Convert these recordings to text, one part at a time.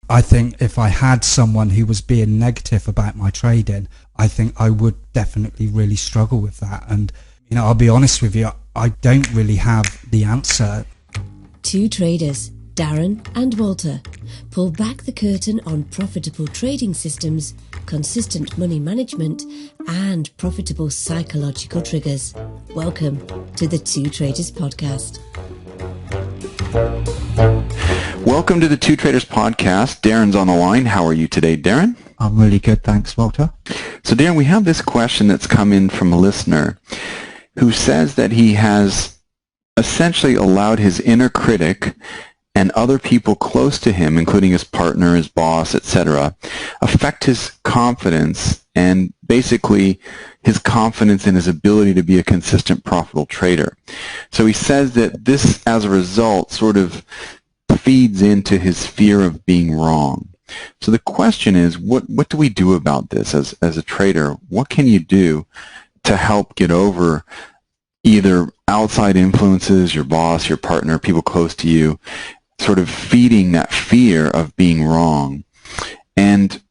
I think if I had someone who was being negative about my trading, I think I would definitely really struggle with that. And, I'll be honest with you, I don't really have the answer. Two traders, Darren and Walter, pull back the curtain on profitable trading systems, consistent money management, and profitable psychological triggers. Welcome to the Two Traders Podcast. Welcome to the Two Traders Podcast. Darren's on the line. How are you today, Darren? I'm really good, thanks, Walter. So, Darren, we have this question that's come in from a listener who says that he has essentially allowed his inner critic and other people close to him, including his partner, his boss, etc., affect his confidence and basically his confidence in his ability to be a consistent, profitable trader. So he says that this, as a result, sort of feeds into his fear of being wrong. So the question is, what do we do about this as a trader? What can you do to help get over either outside influences, your boss, your partner, people close to you, sort of feeding that fear of being wrong? And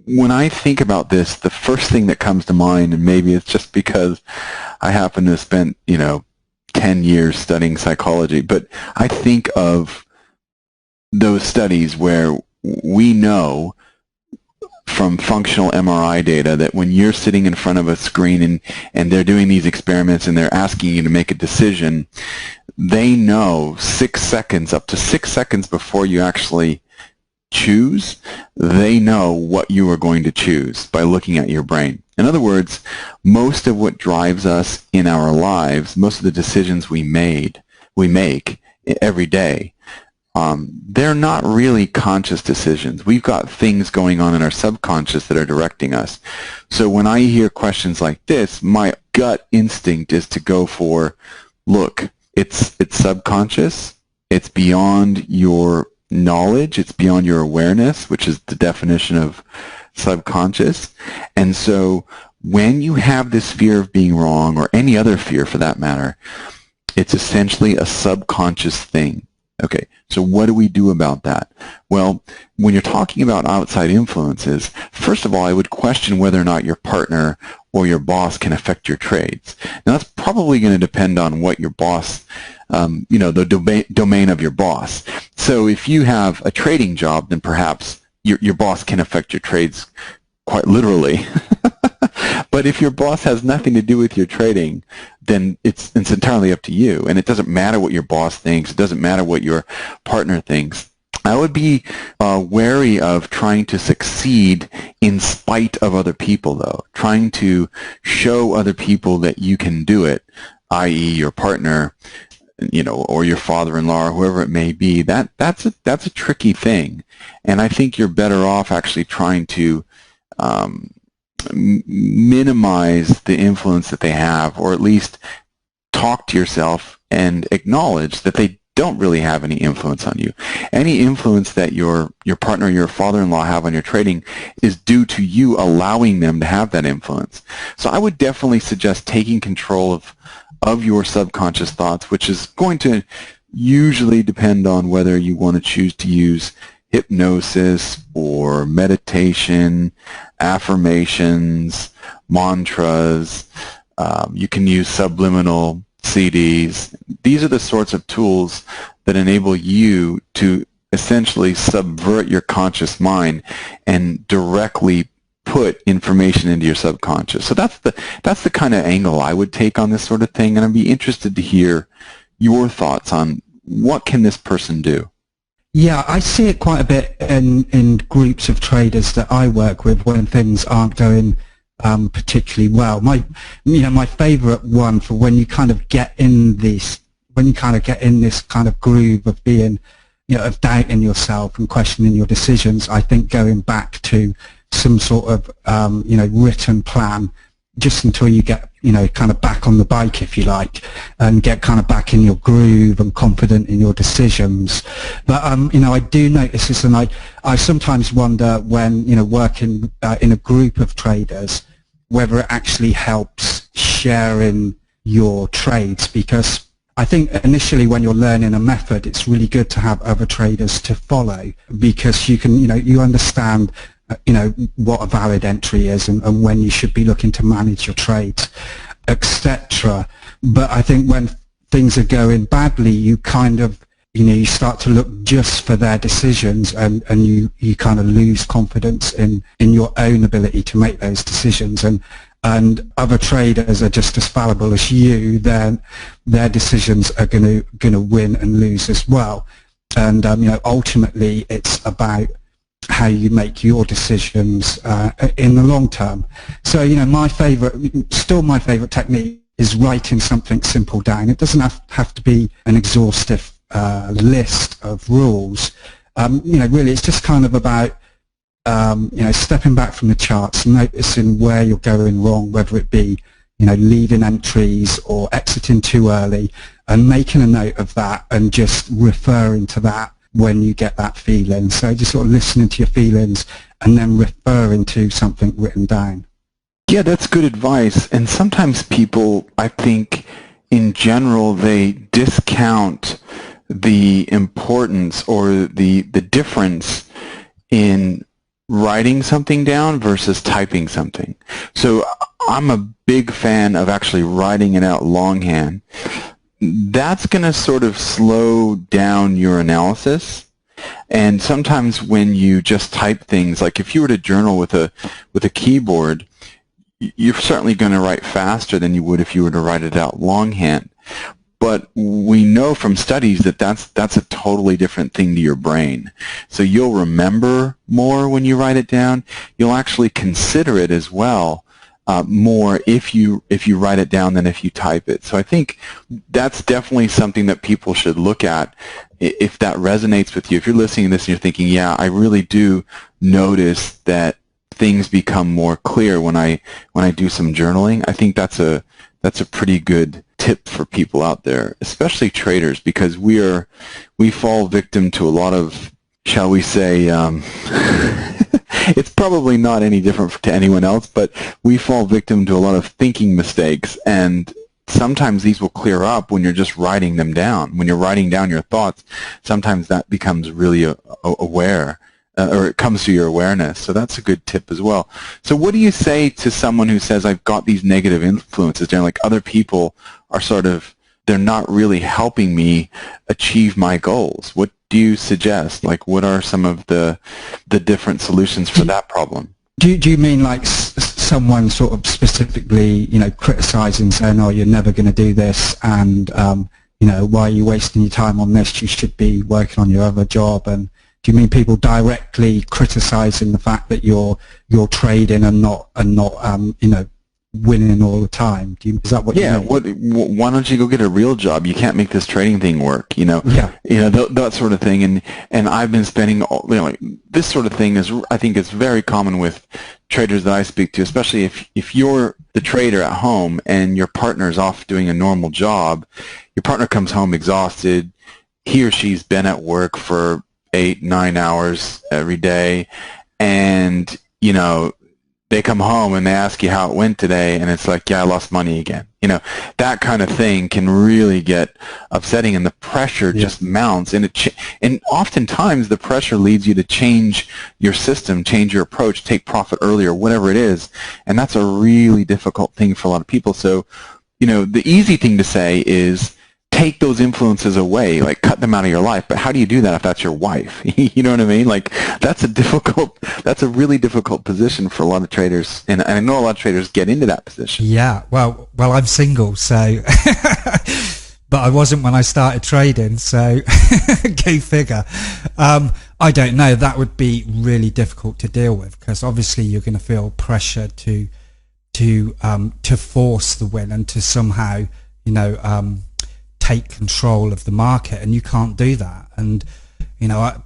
when I think about this, the first thing that comes to mind, and maybe it's just because I happen to have spent, 10 years studying psychology, but I think of those studies where we know from functional MRI data that when you're sitting in front of a screen and they're doing these experiments and they're asking you to make a decision, they know 6 seconds, up to 6 seconds before you actually choose, they know what you are going to choose by looking at your brain. In other words, most of what drives us in our lives, most of the decisions we make every day, they're not really conscious decisions. We've got things going on in our subconscious that are directing us. So when I hear questions like this, my gut instinct is to go for, look, it's subconscious, it's beyond your knowledge, it's beyond your awareness, which is the definition of subconscious. And so when you have this fear of being wrong, or any other fear for that matter, it's essentially a subconscious thing. Okay, so what do we do about that? Well, when you're talking about outside influences, first of all, I would question whether or not your partner or your boss can affect your trades. Now, that's probably going to depend on what your boss, the domain of your boss. So if you have a trading job, then perhaps your boss can affect your trades quite literally. But if your boss has nothing to do with your trading, then it's entirely up to you. And it doesn't matter what your boss thinks. It doesn't matter what your partner thinks. I would be wary of trying to succeed in spite of other people, though. Trying to show other people that you can do it, i.e. your partner, or your father-in-law, or whoever it may be. That's a tricky thing. And I think you're better off actually trying to minimize the influence that they have, or at least talk to yourself and acknowledge that they don't really have any influence on you. Any influence that your partner or your father-in-law have on your trading is due to you allowing them to have that influence. So I would definitely suggest taking control of your subconscious thoughts, which is going to usually depend on whether you want to choose to use hypnosis or meditation, affirmations, mantras. You can use subliminal CDs. These are the sorts of tools that enable you to essentially subvert your conscious mind and directly put information into your subconscious. So that's the kind of angle I would take on this sort of thing, and I'd be interested to hear your thoughts on what can this person do. Yeah, I see it quite a bit in groups of traders that I work with when things aren't going particularly well. My favorite one for when you kind of get in this kind of groove of being, of doubting yourself and questioning your decisions. I think going back to some sort of written plan just until you get kind of back on the bike, if you like, and get kind of back in your groove and confident in your decisions. But I do notice this, and I sometimes wonder when working in a group of traders whether it actually helps sharing your trades, because I think initially when you're learning a method, it's really good to have other traders to follow, because you can, you understand, what a valid entry is, and when you should be looking to manage your trades, etc. But I think when things are going badly, you kind of, you start to look just for their decisions, and you kind of lose confidence in your own ability to make those decisions. And other traders are just as fallible as you, then their decisions are going to win and lose as well. And ultimately, it's about how you make your decisions in the long term. So my favorite technique is writing something simple down. It doesn't have to be an exhaustive list of rules. Really, it's just kind of about stepping back from the charts, noticing where you're going wrong, whether it be, leaving entries or exiting too early, and making a note of that and just referring to that when you get that feeling. So just sort of listening to your feelings and then referring to something written down. Yeah, that's good advice. And sometimes people, I think, in general, they discount the importance or the difference in writing something down versus typing something. So I'm a big fan of actually writing it out longhand. That's going to sort of slow down your analysis. And sometimes when you just type things, like if you were to journal with a keyboard, you're certainly going to write faster than you would if you were to write it out longhand. But we know from studies that that's a totally different thing to your brain. So you'll remember more when you write it down. You'll actually consider it as well more if you write it down than if you type it. So I think that's definitely something that people should look at if that resonates with you. If you're listening to this and you're thinking, yeah, I really do notice that things become more clear when I do some journaling, I think that's a pretty good tip for people out there, especially traders, because we fall victim to a lot of, shall we say, it's probably not any different to anyone else, but we fall victim to a lot of thinking mistakes, and sometimes these will clear up when you're just writing them down. When you're writing down your thoughts, sometimes that becomes really aware, or it comes to your awareness. So that's a good tip as well. So what do you say to someone who says, I've got these negative influences, Darren, like other people are they're not really helping me achieve my goals? What do you suggest? Like, what are some of the different solutions for that problem? Do you mean like someone sort of specifically, criticizing, saying, oh, you're never going to do this, and, why are you wasting your time on this? You should be working on your other job. And do you mean people directly criticizing the fact that you're trading and not winning all the time? Is that what you mean? Why don't you go get a real job? You can't make this trading thing work, that sort of thing. And I've been spending this sort of thing I think is very common with traders that I speak to, especially if you're the trader at home and your partner's off doing a normal job. Your partner comes home exhausted. He or she's been at work for 8-9 hours every day, and they come home and they ask you how it went today, and it's like, yeah, I lost money again. That kind of thing can really get upsetting, and the pressure just mounts, and and oftentimes the pressure leads you to change your system, change your approach, take profit earlier, whatever it is, and that's a really difficult thing for a lot of people. So, the easy thing to say is take those influences away, like cut them out of your life. But how do you do that if that's your wife? You know what I mean? Like that's a really difficult position for a lot of traders, and I know a lot of traders get into that position. Yeah, well, I'm single, so but I wasn't when I started trading, so go figure. I don't know. That would be really difficult to deal with, because obviously you're going to feel pressure to force the win and to somehow take control of the market, and you can't do that. And the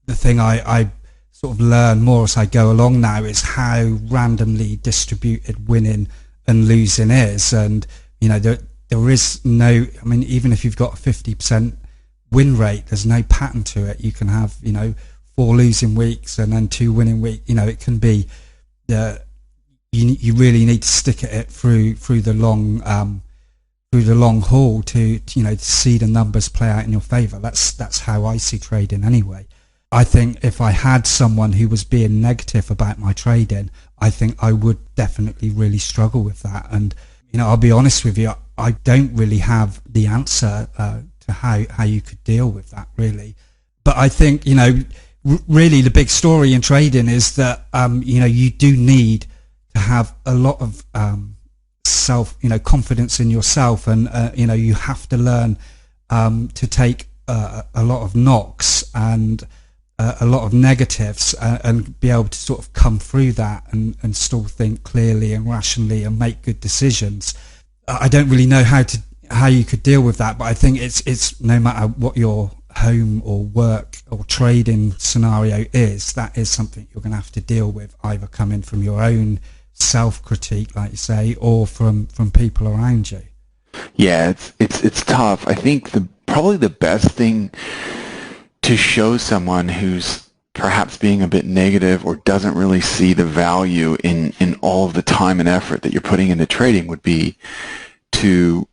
thing I sort of learn more as I go along now is how randomly distributed winning and losing is. And there is no, even if you've got a 50% win rate, there's no pattern to it. You can have 4 losing weeks and then 2 winning weeks. It can be you really need to stick at it through the long through the long haul to to see the numbers play out in your favor. That's how I see trading anyway. I think if I had someone who was being negative about my trading, I think I would definitely really struggle with that. And I'll be honest with you, I don't really have the answer to how you could deal with that, really. But I think really the big story in trading is that you do need to have a lot of self confidence in yourself, and you have to learn to take a lot of knocks and a lot of negatives and be able to sort of come through that and still think clearly and rationally and make good decisions. I don't really know how you could deal with that, but I think it's no matter what your home or work or trading scenario is, that is something you're going to have to deal with, either coming from your own self-critique, like you say, or from people around you. Yeah, it's tough. I think probably the best thing to show someone who's perhaps being a bit negative or doesn't really see the value in all of the time and effort that you're putting into trading would be to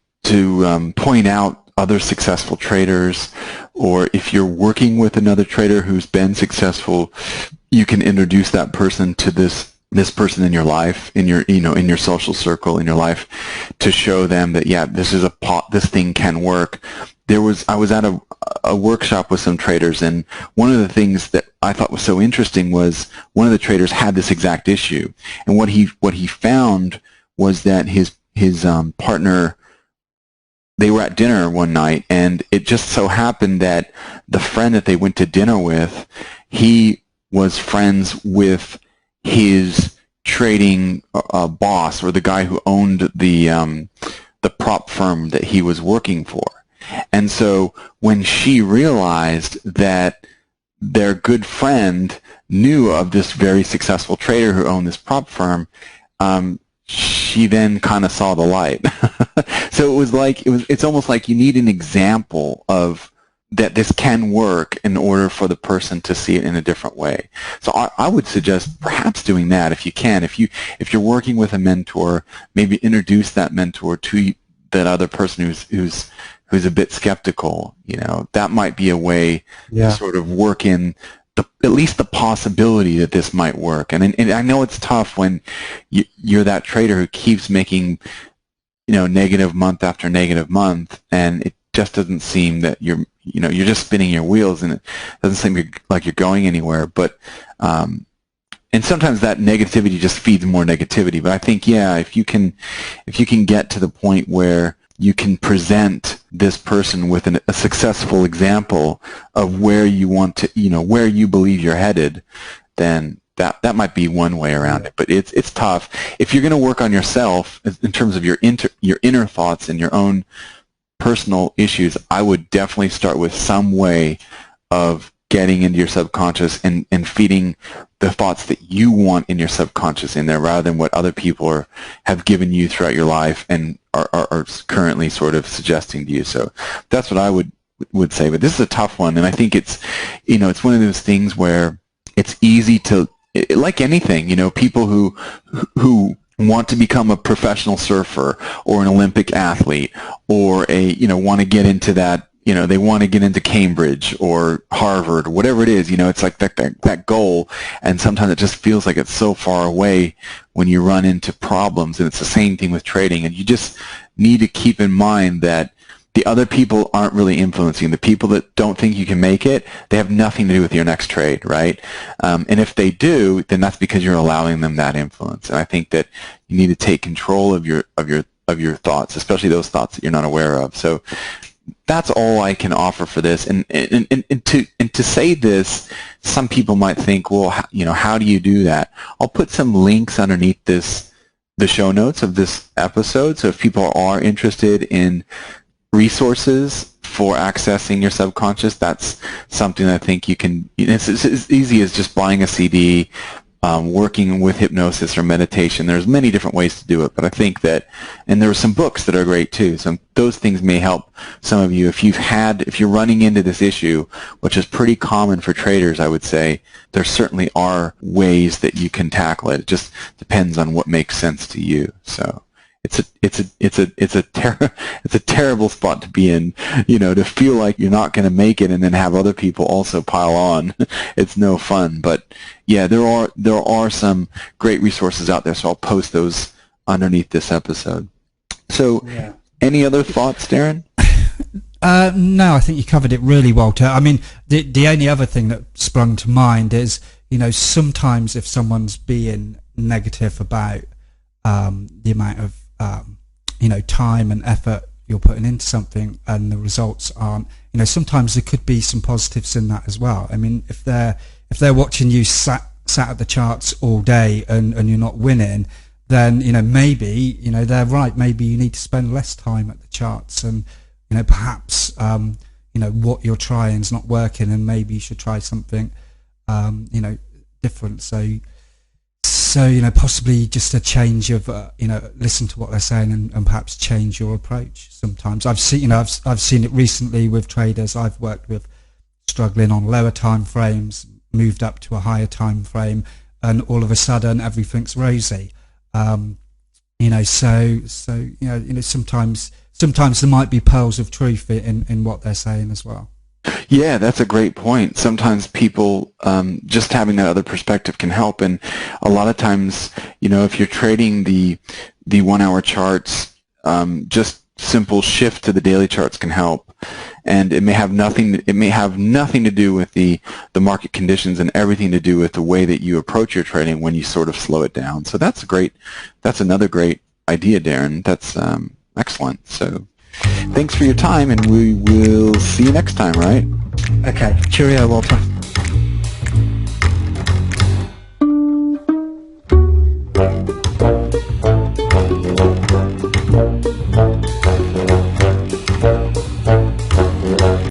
point out other successful traders, or if you're working with another trader who's been successful, you can introduce that person to this person in your life, in your social circle, in your life, to show them that, yeah, this thing can work. I was at a workshop with some traders, and one of the things that I thought was so interesting was one of the traders had this exact issue, and what he found was that his partner, they were at dinner one night, and it just so happened that the friend that they went to dinner with, he was friends with his trading boss, or the guy who owned the prop firm that he was working for. And so when she realized that their good friend knew of this very successful trader who owned this prop firm, she then kind of saw the light. So it's almost like you need an example of that this can work in order for the person to see it in a different way. So I would suggest perhaps doing that if you can. If you're working with a mentor, maybe introduce that mentor to that other person who's a bit skeptical. That might be a way to sort of work in at least the possibility that this might work. And I know it's tough when you're that trader who keeps making negative month after negative month, and it just doesn't seem that you're just spinning your wheels, and it doesn't seem like you're going anywhere. But and sometimes that negativity just feeds more negativity. But I think, if you can get to the point where you can present this person with a successful example of where you want to, where you believe you're headed, then that might be one way around it. But it's tough. If you're going to work on yourself in terms of your inner thoughts and your own personal issues, I would definitely start with some way of getting into your subconscious and feeding the thoughts that you want in your subconscious in there, rather than what other people have given you throughout your life and are currently sort of suggesting to you. So that's what I would say. But this is a tough one, and I think it's one of those things where it's easy to, like anything, people who want to become a professional surfer or an Olympic athlete, or want to get into that, they want to get into Cambridge or Harvard or whatever it is, it's like that goal, and sometimes it just feels like it's so far away when you run into problems. And it's the same thing with trading, and you just need to keep in mind that the other people aren't really influencing. The people that don't think you can make it, they have nothing to do with your next trade, right? And if they do, then that's because you're allowing them that influence. And I think that you need to take control of your thoughts, especially those thoughts that you're not aware of. So that's all I can offer for this. And to say this, some people might think, well, how do you do that? I'll put some links underneath the show notes of this episode. So if people are interested in resources for accessing your subconscious, that's something that I think you can, it's as easy as just buying a CD, working with hypnosis or meditation. There's many different ways to do it, but I think that, and there are some books that are great too, so those things may help some of you. If you're running into this issue, which is pretty common for traders, I would say, there certainly are ways that you can tackle it. It just depends on what makes sense to you. So it's a terrible spot to be in, to feel like you're not going to make it and then have other people also pile on. It's no fun. But yeah, there are some great resources out there, so I'll post those underneath this episode. So yeah. Any other thoughts, Darren? No, I think you covered it really well. I mean, the only other thing that sprung to mind is, sometimes if someone's being negative about the amount of time and effort you're putting into something and the results aren't, sometimes there could be some positives in that as well. I mean, if they're watching you sat at the charts all day and you're not winning, then maybe they're right. Maybe you need to spend less time at the charts, and perhaps what you're trying is not working, and maybe you should try something different. So possibly just a change of listen to what they're saying and perhaps change your approach. Sometimes I've seen I've seen it recently with traders I've worked with struggling on lower time frames, moved up to a higher time frame, and all of a sudden everything's rosy. Sometimes there might be pearls of truth in what they're saying as well. Yeah, that's a great point. Sometimes people, just having that other perspective can help, and a lot of times, if you're trading the 1 hour charts, just simple shift to the daily charts can help, and it may have nothing to do with the market conditions and everything to do with the way that you approach your trading when you sort of slow it down. So that's another great idea, Darren. That's excellent. So thanks for your time, and we will see you next time, right? Okay. Cheerio, Walter.